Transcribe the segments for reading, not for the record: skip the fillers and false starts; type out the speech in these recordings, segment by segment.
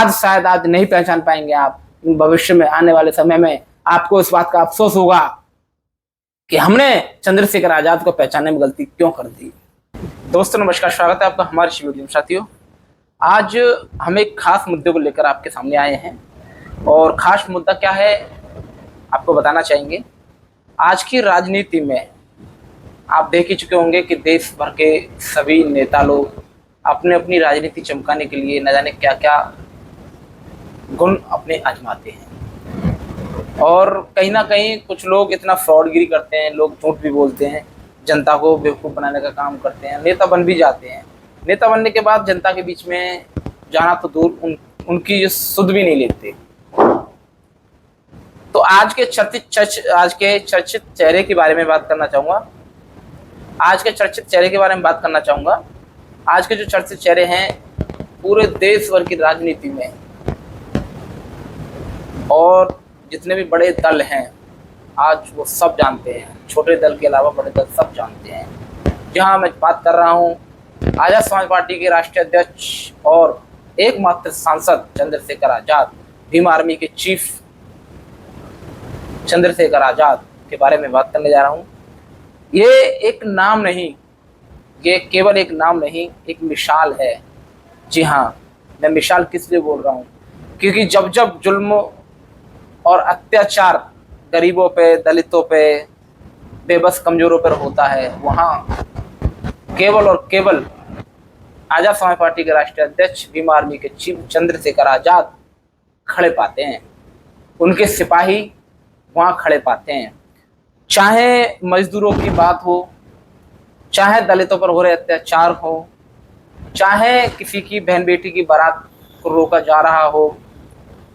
आज शायद आज नहीं पहचान पाएंगे आप, भविष्य में आने वाले समय में आपको इस बात का अफसोस होगा कि हमने चंद्रशेखर आजाद को पहचानने में गलती क्यों कर दी। दोस्तों नमस्कार, स्वागत है आपका हमारे इस वीडियो में। साथियों, आज हम एक खास मुद्दे को लेकर आपके सामने आए हैं और खास मुद्दा क्या है आपको बताना चाहेंगे। आज की राजनीति में आप देख ही चुके होंगे कि देश भर के सभी नेता लोग अपने अपनी राजनीति चमकाने के लिए न जाने क्या क्या गुण अपने आजमाते हैं और कहीं ना कहीं कुछ लोग इतना फ्रॉडगिरी करते हैं, लोग झूठ भी बोलते हैं, जनता को बेवकूफ़ बनाने का काम करते हैं, नेता बन भी जाते हैं। नेता बनने के बाद जनता के बीच में जाना तो दूर, उनकी जो सुध भी नहीं लेते। तो आज के चर्चित चेहरे के बारे में बात करना चाहूँगा। आज के जो चर्चित चेहरे हैं पूरे देश भर की राजनीति में और जितने भी बड़े दल हैं आज वो सब जानते हैं, छोटे दल के अलावा बड़े दल सब जानते हैं। जहां मैं बात कर रहा हूं आजाद समाज पार्टी के राष्ट्रीय अध्यक्ष और एकमात्र सांसद चंद्रशेखर आजाद, भीम आर्मी के चीफ चंद्रशेखर आजाद के बारे में बात करने जा रहा हूं। ये एक नाम नहीं, ये केवल एक नाम नहीं, एक मिसाल है। जी हाँ, मैं मिसाल किस लिए बोल रहा हूँ, क्योंकि जब जब जुल्म और अत्याचार गरीबों पे, दलितों पे, बेबस कमजोरों पर होता है, वहाँ केवल और केवल आजाद समाज पार्टी के राष्ट्रीय अध्यक्ष, भीम आर्मी के चीफ चंद्रशेखर आजाद खड़े पाते हैं। उनके सिपाही वहाँ खड़े पाते हैं। चाहे मजदूरों की बात हो, चाहे दलितों पर हो रहे अत्याचार हो, चाहे किसी की बहन बेटी की बारात को रोका जा रहा हो,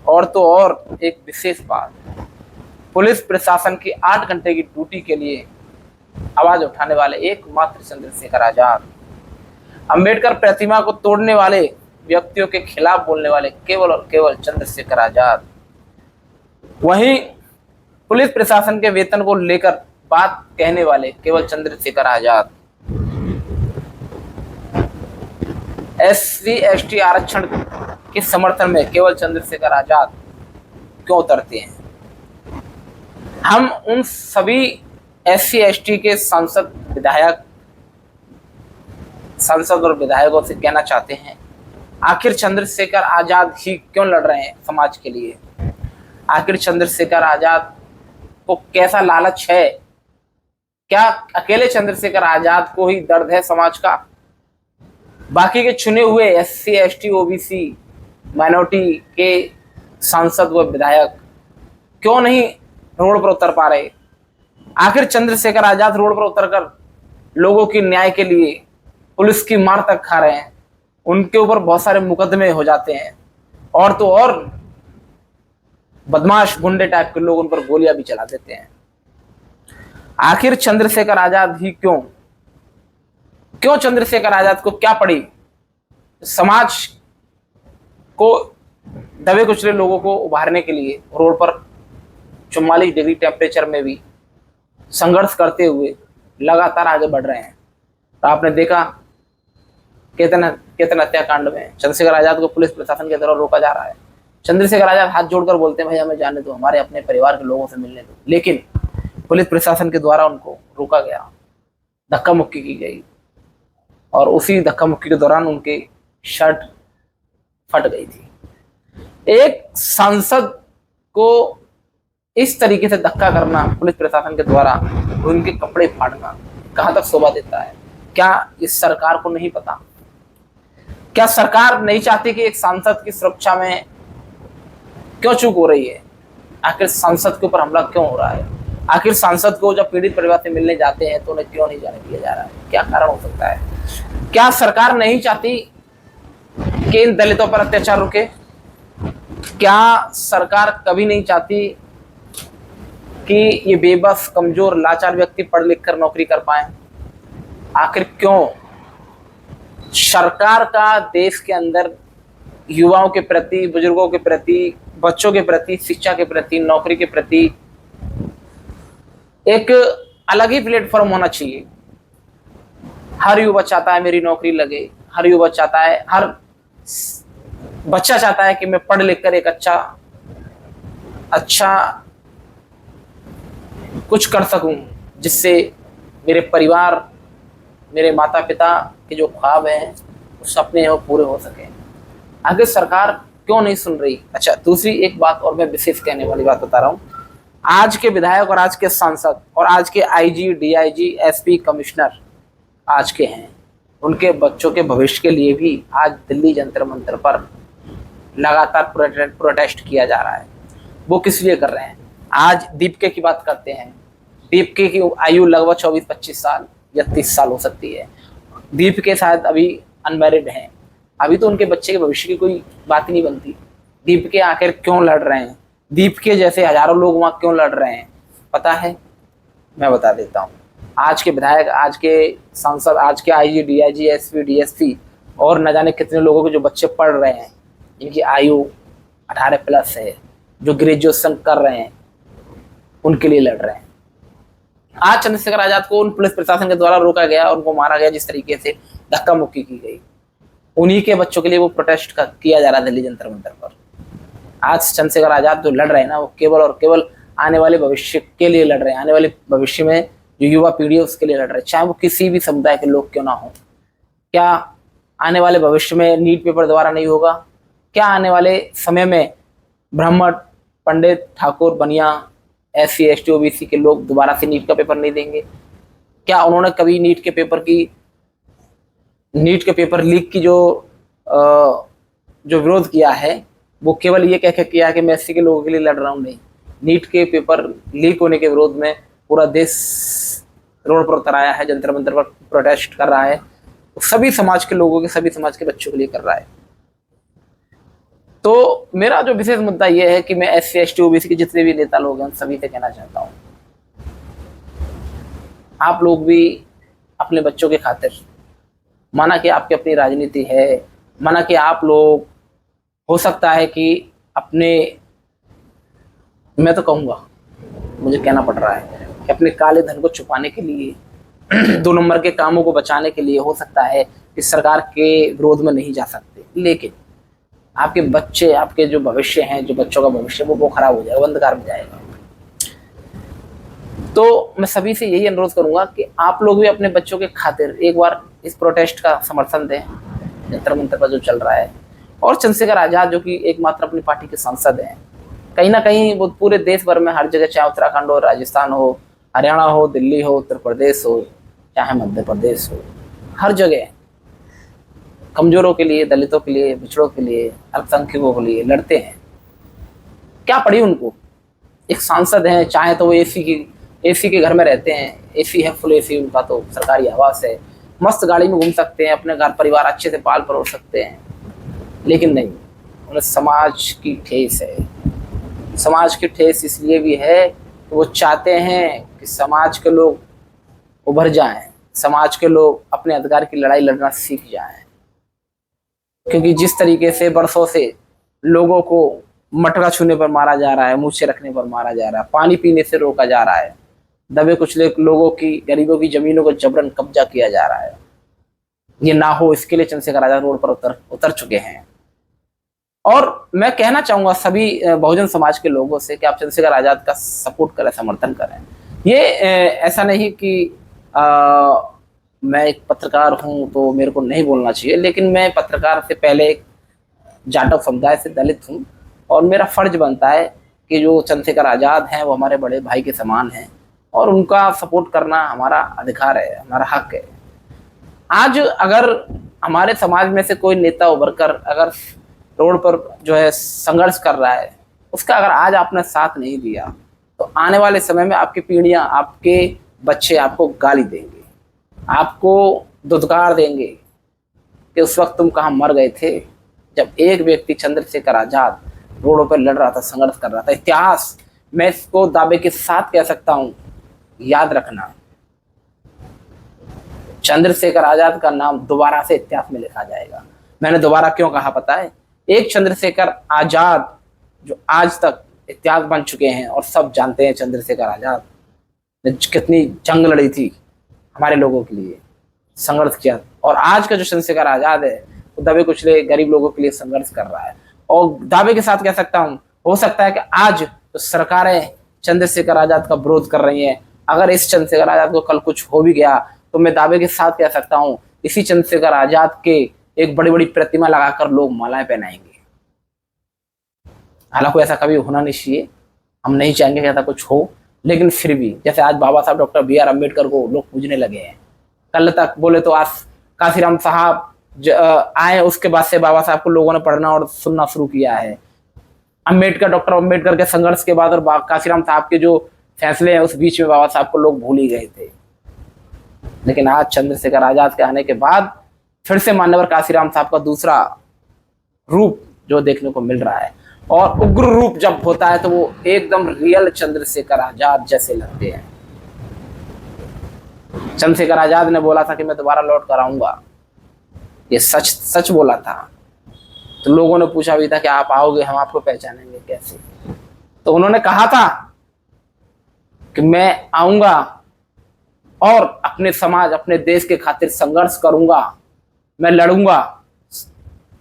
और तो और एक विशेष बात, पुलिस प्रशासन की 8 घंटे की ड्यूटी के लिए आवाज उठाने वाले एकमात्र चंद्रशेखर आजाद, अंबेडकर प्रतिमा को तोड़ने वाले व्यक्तियों के खिलाफ बोलने वाले केवल और केवल चंद्रशेखर आजाद, वहीं पुलिस प्रशासन के वेतन को लेकर बात कहने वाले केवल चंद्रशेखर आजाद, SC ST आरक्षण के समर्थन में केवल चंद्रशेखर आजाद क्यों उतरते हैं। हम उन सभी SC ST के सांसद और विधायकों से कहना चाहते हैं, आखिर चंद्रशेखर आजाद ही क्यों लड़ रहे हैं समाज के लिए। आखिर चंद्रशेखर आजाद को कैसा लालच है? क्या अकेले चंद्रशेखर आजाद को ही दर्द है समाज का? बाकी के चुने हुए SC ST OBC माइनॉरिटी के सांसद व विधायक क्यों नहीं रोड पर उतर पा रहे? आखिर चंद्रशेखर आजाद रोड पर उतरकर लोगों की न्याय के लिए पुलिस की मार तक खा रहे हैं। उनके ऊपर बहुत सारे मुकदमे हो जाते हैं और तो और बदमाश गुंडे टाइप के लोग उन पर गोलियां भी चला देते हैं। आखिर चंद्रशेखर आजाद ही क्यों चंद्रशेखर आजाद को क्या पड़ी समाज को दबे कुचले लोगों को उभारने के लिए रोड पर 44 डिग्री टेम्परेचर में भी संघर्ष करते हुए लगातार आगे बढ़ रहे हैं। तो आपने देखा केतन हत्याकांड में चंद्रशेखर आजाद को पुलिस प्रशासन के द्वारा रोका जा रहा है। चंद्रशेखर आजाद हाथ जोड़कर बोलते हैं, भाई हमें जाने दो, हमारे अपने परिवार के लोगों से मिलने दो, लेकिन पुलिस प्रशासन के द्वारा उनको रोका गया, धक्का मुक्की की गई और उसी धक्का मुक्की के दौरान उनकी शर्ट फट गई थी। एक सांसद को इस तरीके से धक्का करना पुलिस प्रशासन के द्वारा, उनके कपड़े फाड़ना कहां तक शोभा देता है? क्या इस सरकार को नहीं पता? क्या सरकार नहीं चाहती कि एक सांसद की सुरक्षा में क्यों चूक हो रही है? आखिर सांसद के ऊपर हमला क्यों हो रहा है? आखिर सांसद को जब पीड़ित परिवार से मिलने जाते हैं तो उन्हें क्यों नहीं जाने दिया जा रहा है? क्या कारण हो सकता है? क्या सरकार नहीं चाहती कि इन दलितों पर अत्याचार रुके? क्या सरकार कभी नहीं चाहती कि ये बेबस, कमजोर, लाचार व्यक्ति पढ़ लिख कर नौकरी कर पाए? आखिर क्यों सरकार का देश के अंदर युवाओं के प्रति, बुजुर्गों के प्रति, बच्चों के प्रति, शिक्षा के प्रति, नौकरी के प्रति एक अलग ही प्लेटफॉर्म होना चाहिए? हर युवा चाहता है मेरी नौकरी लगे, हर युवा चाहता है, हर बच्चा चाहता है कि मैं पढ़ लिख कर एक अच्छा कुछ कर सकूं, जिससे मेरे परिवार, मेरे माता पिता के जो ख्वाब हैं, वो सपने हैं, वो पूरे हो सके। आगे सरकार क्यों नहीं सुन रही? अच्छा, दूसरी एक बात और मैं विशेष कहने वाली बात बता रहा हूँ। आज के विधायक और आज के सांसद और आज के आईजी, डीआईजी, एसपी, कमिश्नर आज के हैं, उनके बच्चों के भविष्य के लिए भी आज दिल्ली जंतर मंतर पर लगातार प्रोटेस्ट किया जा रहा है। वो किस लिए कर रहे हैं? आज दीपिका की बात करते हैं। दीपिका की आयु लगभग 24-25 साल या 30 साल हो सकती है। दीपिका शायद अभी अनमैरिड हैं, अभी तो उनके बच्चे के भविष्य की कोई बात ही नहीं बनती। दीपिका आखिर क्यों लड़ रहे हैं? दीपिका जैसे हजारों लोग वहाँ क्यों लड़ रहे हैं पता है? मैं बता देता हूँ। आज के विधायक, आज के सांसद, आज के आईजी, डीआईजी, एसपी, डीएसपी और न जाने कितने लोगों के जो बच्चे पढ़ रहे हैं, इनकी आयु 18+ है, जो ग्रेजुएशन कर रहे हैं, उनके लिए लड़ रहे हैं। आज चंद्रशेखर आजाद को उन पुलिस प्रशासन के द्वारा रोका गया, उनको मारा गया, जिस तरीके से धक्का मुक्की की गई, उन्हीं के बच्चों के लिए वो प्रोटेस्ट किया जा रहा है दिल्ली जंतर मंतर पर। आज चंद्रशेखर आजाद जो लड़ रहे हैं ना, वो केवल और केवल आने वाले भविष्य के लिए लड़ रहे हैं। आने वाले भविष्य में जो युवा पीढ़ी है उसके लिए लड़ रहे हैं, चाहे वो किसी भी समुदाय के लोग क्यों ना हो। क्या आने वाले भविष्य में नीट पेपर दोबारा नहीं होगा? क्या आने वाले समय में ब्राह्मण, पंडित, ठाकुर, बनिया, SC, ST, OBC के लोग दोबारा से नीट का पेपर नहीं देंगे? क्या उन्होंने कभी नीट के पेपर लीक की जो विरोध किया है, वो केवल ये कह के किया कि मैं SC के लोगों के लिए लड़ रहा हूँ? नहीं, नीट के पेपर लीक होने के विरोध में पूरा देश रोड पर उतर आया है, जंतर मंतर पर प्रोटेस्ट कर रहा है, सभी समाज के लोगों के, सभी समाज के बच्चों के लिए कर रहा है। तो मेरा जो विशेष मुद्दा यह है कि मैं SC, ST, OBC के जितने भी नेता लोग हैं, उन सभी से कहना चाहता हूँ, आप लोग भी अपने बच्चों के खातिर, माना कि आपकी अपनी राजनीति है, माना कि आप लोग हो सकता है कि अपने, मैं तो कहूँगा, मुझे कहना पड़ रहा है कि अपने काले धन को छुपाने के लिए 2 नंबर के कामों को बचाने के लिए हो सकता है कि सरकार के विरोध में नहीं जा सकते, लेकिन आपके बच्चे, आपके जो भविष्य हैं, जो बच्चों का भविष्य वो खराब हो जाएगा, अंधकार में जाएगा। तो मैं सभी से यही अनुरोध करूंगा कि आप लोग भी अपने बच्चों के खातिर एक बार इस प्रोटेस्ट का समर्थन दें, जंतर मंतर पर जो चल रहा है। और चंद्रशेखर आजाद जो कि एकमात्र अपनी पार्टी के सांसद हैं, कहीं ना कहीं वो पूरे देश भर में हर जगह, चाहे उत्तराखंड हो, राजस्थान हो, हरियाणा हो, दिल्ली हो, उत्तर प्रदेश हो, चाहे मध्य प्रदेश हो, हर जगह कमजोरों के लिए, दलितों के लिए, पिछड़ों के लिए, अल्पसंख्यकों के लिए लड़ते हैं। क्या पड़ी उनको? एक सांसद हैं, चाहे तो वो एसी के घर में रहते हैं, एसी है, फुल एसी उनका तो सरकारी आवास है, मस्त गाड़ी में घूम सकते हैं, अपने घर परिवार अच्छे से पाल परोस सकते हैं, लेकिन नहीं, उन्हें समाज की ठेस है। समाज की ठेस इसलिए भी है कि वो चाहते हैं कि समाज के लोग उभर जाएं, समाज के लोग अपने अधिकार की लड़ाई लड़ना सीख जाएं। क्योंकि जिस तरीके से बरसों से लोगों को मटका छूने पर मारा जा रहा है, मूछे रखने पर मारा जा रहा है, पानी पीने से रोका जा रहा है, दबे कुचले लोगों की, गरीबों की जमीनों को जबरन कब्जा किया जा रहा है, ये ना हो इसके लिए चंद्रशेखर आजाद रोड पर उतर चुके हैं। और मैं कहना चाहूंगा सभी बहुजन समाज के लोगों से कि आप चंद्रशेखर आजाद का सपोर्ट करें, समर्थन करें। ये ऐसा नहीं कि मैं एक पत्रकार हूं तो मेरे को नहीं बोलना चाहिए, लेकिन मैं पत्रकार से पहले एक जाटव समुदाय से दलित हूं, और मेरा फर्ज बनता है कि जो चंद्रशेखर आजाद हैं वो हमारे बड़े भाई के समान हैं, और उनका सपोर्ट करना हमारा अधिकार है, हमारा हक है। आज अगर हमारे समाज में से कोई नेता उभर कर अगर रोड पर जो है संघर्ष कर रहा है, उसका अगर आज आपने साथ नहीं दिया, तो आने वाले समय में आपकी पीढ़ियां, आपके बच्चे आपको गाली देंगे, आपको दुत्कार देंगे कि उस वक्त तुम कहाँ मर गए थे जब एक व्यक्ति चंद्रशेखर आजाद रोडों पर लड़ रहा था, संघर्ष कर रहा था। इतिहास, मैं इसको दावे के साथ कह सकता हूं, याद रखना, चंद्रशेखर आजाद का नाम दोबारा से इतिहास में लिखा जाएगा। मैंने दोबारा क्यों कहा पता है? एक चंद्रशेखर आजाद जो आज तक इतिहास बन चुके हैं, और सब जानते हैं चंद्रशेखर आजाद ने कितनी जंग लड़ी थी, हमारे लोगों के लिए संघर्ष किया, और आज का जो चंद्रशेखर आजाद है दबे कुचले गरीब लोगों के लिए संघर्ष कर रहा है। और दावे के साथ कह सकता हूँ, हो सकता है कि आज तो सरकारें चंद्रशेखर आजाद का विरोध कर रही हैं, अगर इस चंद्रशेखर आजाद को कल कुछ हो भी गया तो मैं दावे के साथ कह सकता हूँ इसी चंद्रशेखर आजाद के एक बड़ी बड़ी प्रतिमा लगाकर लोग मालाएं पहनाएंगे। हालांकि ऐसा कभी होना नहीं चाहिए, हम नहीं चाहेंगे कि ऐसा कुछ हो, लेकिन फिर भी जैसे आज बाबा साहब डॉक्टर BR अम्बेडकर को लोग पूजने लगे हैं, कल तक बोले तो आज काशीराम साहब आए, उसके बाद से बाबा साहब को लोगों ने पढ़ना और सुनना शुरू किया है। डॉक्टर अम्बेडकर के संघर्ष के बाद और काशीराम साहब के जो फैसले हैं उस बीच में बाबा साहब को लोग भूल ही गए थे। लेकिन आज चंद्रशेखर आजाद के आने के बाद फिर से मान्यवर काशीराम साहब का दूसरा रूप जो देखने को मिल रहा है, और उग्र रूप जब होता है तो वो एकदम रियल चंद्रशेखर आजाद जैसे लगते हैं। चंद्रशेखर आजाद ने बोला था कि मैं दोबारा लौट कर आऊंगा, ये सच सच बोला था। तो लोगों ने पूछा भी था कि आप आओगे, हम आपको पहचानेंगे कैसे? तो उन्होंने कहा था कि मैं आऊंगा और अपने समाज, अपने देश के खातिर संघर्ष करूंगा, मैं लड़ूंगा।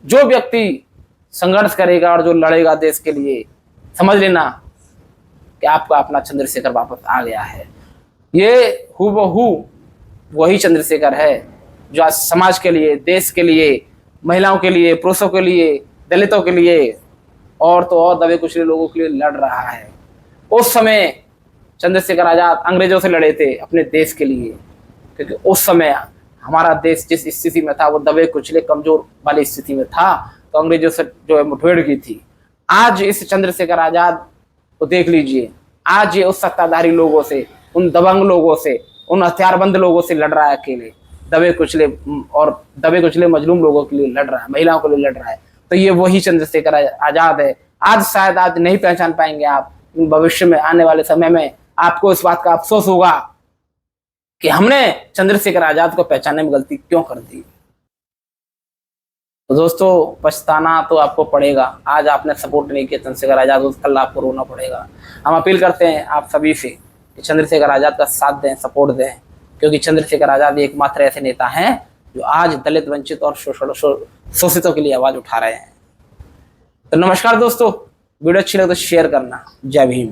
जो व्यक्ति संघर्ष करेगा और जो लड़ेगा देश के लिए, समझ लेना कि आपका अपना चंद्रशेखर वापस आ गया है। ये हूबहू वही चंद्रशेखर है जो आज समाज के लिए, देश के लिए, महिलाओं के लिए, पुरुषों के लिए, दलितों के लिए और तो और दबे कुचले लोगों के लिए लड़ रहा है। उस समय चंद्रशेखर आजाद अंग्रेजों से लड़े थे अपने देश के लिए, क्योंकि उस समय हमारा देश जिस स्थिति में था वो दबे कुचले कमजोर वाली स्थिति में था, तो अंग्रेजों से जो है मुठभेड़ की थी। आज इस चंद्रशेखर आजाद को देख लीजिए, आज ये उस सत्ताधारी लोगों से, उन दबंग लोगों से, उन हथियारबंद लोगों से लड़ रहा है अकेले, दबे कुचले मजलूम लोगों के लिए लड़ रहा है, महिलाओं के लिए लड़ रहा है। तो ये वही चंद्रशेखर आजाद है। आज शायद आज नहीं पहचान पाएंगे आप, भविष्य में आने वाले समय में आपको इस बात का अफसोस होगा कि हमने चंद्रशेखर आजाद को पहचानने में गलती क्यों कर दी। तो दोस्तों, पछताना तो आपको पड़ेगा। आज आपने सपोर्ट नहीं किया चंद्रशेखर आजाद को, कल आपको रोना पड़ेगा। हम अपील करते हैं आप सभी से कि चंद्रशेखर आजाद का साथ दें, सपोर्ट दें, क्योंकि चंद्रशेखर आजाद एकमात्र ऐसे नेता हैं जो आज दलित, वंचित और शोषितों के लिए आवाज उठा रहे हैं। तो नमस्कार दोस्तों, वीडियो अच्छी लगे तो शेयर करना। जय भीम।